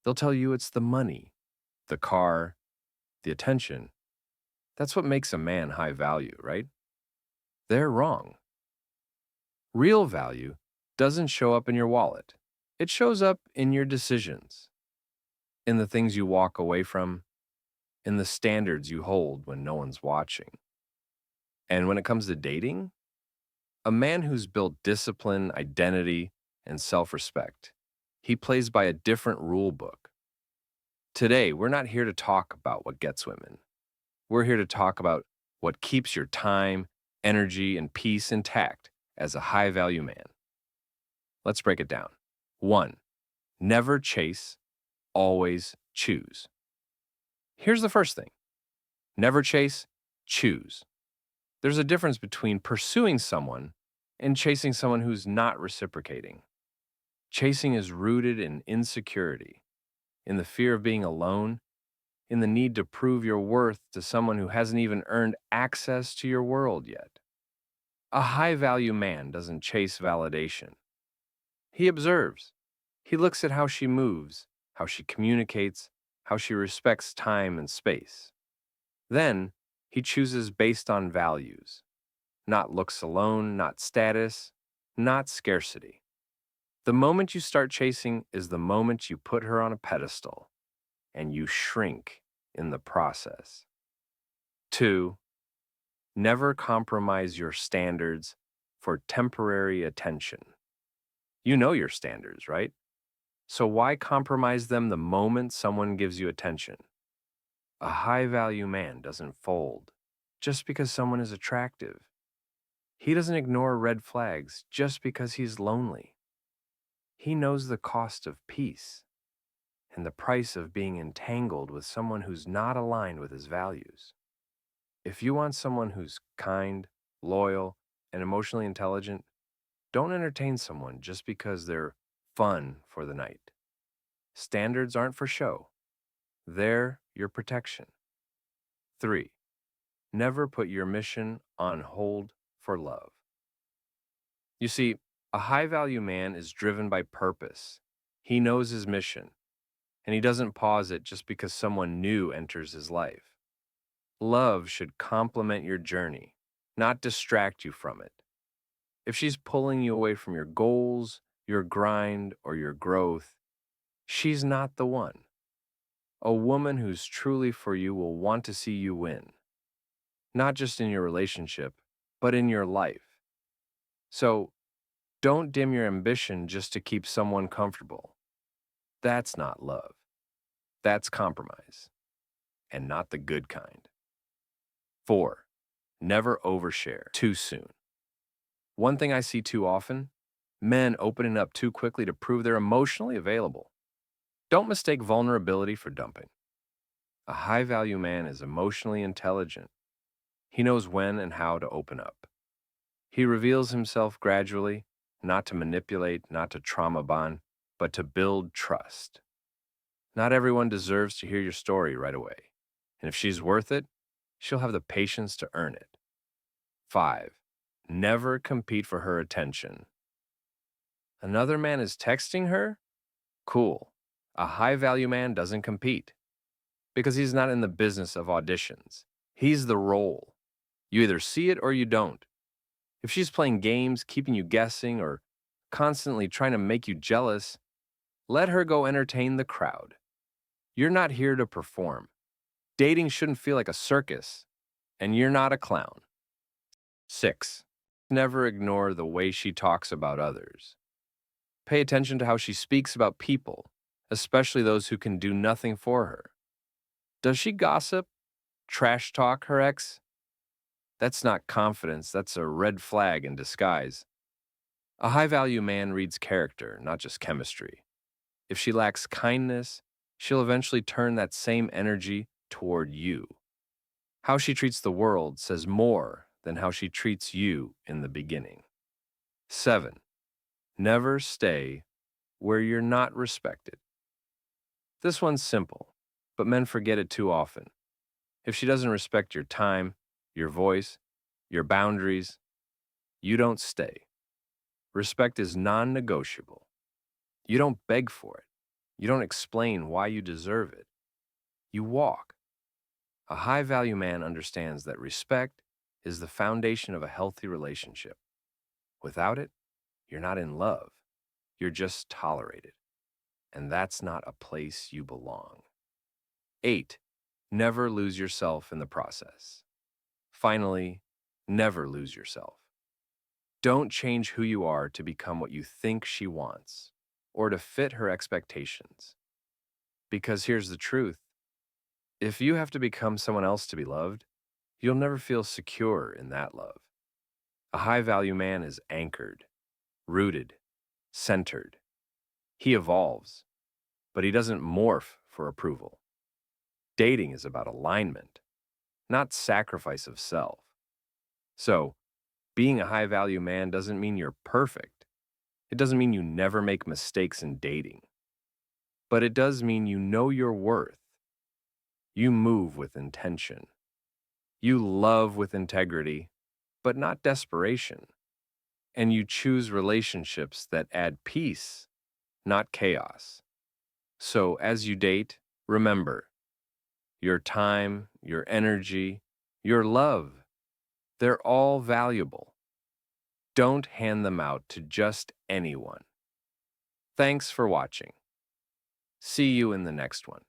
They'll tell you it's the money, the car, the attention. That's what makes a man high value, right? They're wrong. Real value doesn't show up in your wallet. It shows up in your decisions, in the things you walk away from, in the standards you hold when no one's watching. And when it comes to dating, a man who's built discipline, identity, and self respect, he plays by a different rule book. Today, we're not here to talk about what gets women. We're here to talk about what keeps your time, energy, and peace intact as a high value man. Let's break it down. 1. Never chase, always choose. Here's the first thing: never chase, choose. There's a difference between pursuing someone and chasing someone who's not reciprocating. Chasing is rooted in insecurity, in the fear of being alone, in the need to prove your worth to someone who hasn't even earned access to your world yet. A high value man doesn't chase validation. He observes. He looks at how she moves, how she communicates, how she respects time and space. Then, he chooses based on values, not looks alone, not status, not scarcity. The moment you start chasing is the moment you put her on a pedestal, and you shrink in the process. 2. Never compromise your standards for temporary attention. You know your standards, right? So why compromise them the moment someone gives you attention? A high value man doesn't fold just because someone is attractive. He doesn't ignore red flags just because he's lonely. He knows the cost of peace and the price of being entangled with someone who's not aligned with his values. If you want someone who's kind, loyal, and emotionally intelligent, don't entertain someone just because they're fun for the night. Standards aren't for show. They're your protection. 3. Never put your mission on hold for love. You see, a high value man is driven by purpose. He knows his mission, and he doesn't pause it just because someone new enters his life. Love should complement your journey, not distract you from it. If she's pulling you away from your goals, your grind, or your growth, she's not the one. A woman who's truly for you will want to see you win, not just in your relationship, but in your life. So, don't dim your ambition just to keep someone comfortable. That's not love. That's compromise, and not the good kind. 4. Never overshare too soon. One thing I see too often: men opening up too quickly to prove they're emotionally available. Don't mistake vulnerability for dumping. A high value man is emotionally intelligent. He knows when and how to open up. He reveals himself gradually, not to manipulate, not to trauma bond, but to build trust. Not everyone deserves to hear your story right away. And if she's worth it, she'll have the patience to earn it. 5. Never compete for her attention. Another man is texting her? Cool. A high value man doesn't compete because he's not in the business of auditions. He's the role. You either see it or you don't. If she's playing games, keeping you guessing, or constantly trying to make you jealous, let her go entertain the crowd. You're not here to perform. Dating shouldn't feel like a circus, and you're not a clown. 6. Never ignore the way she talks about others. Pay attention to how she speaks about people, especially those who can do nothing for her. Does she gossip, trash talk her ex? That's not confidence, that's a red flag in disguise. A high value man reads character, not just chemistry. If she lacks kindness, she'll eventually turn that same energy toward you. How she treats the world says more than how she treats you in the beginning. 7. Never stay where you're not respected. This one's simple, but men forget it too often. If she doesn't respect your time, your voice, your boundaries, you don't stay. Respect is non-negotiable. You don't beg for it. You don't explain why you deserve it. You walk. A high value man understands that respect is the foundation of a healthy relationship. Without it, you're not in love. You're just tolerated. And that's not a place you belong. 8. Never lose yourself in the process. Finally, never lose yourself. Don't change who you are to become what you think she wants or to fit her expectations. Because here's the truth. If you have to become someone else to be loved, you'll never feel secure in that love. A high value man is anchored, rooted, centered. He evolves, but he doesn't morph for approval. Dating is about alignment, not sacrifice of self. So, being a high value man doesn't mean you're perfect. It doesn't mean you never make mistakes in dating. But it does mean you know your worth. You move with intention. You love with integrity, but not desperation. And you choose relationships that add peace, not chaos. So as you date, remember your time, your energy, your love, they're all valuable. Don't hand them out to just anyone. Thanks for watching. See you in the next one.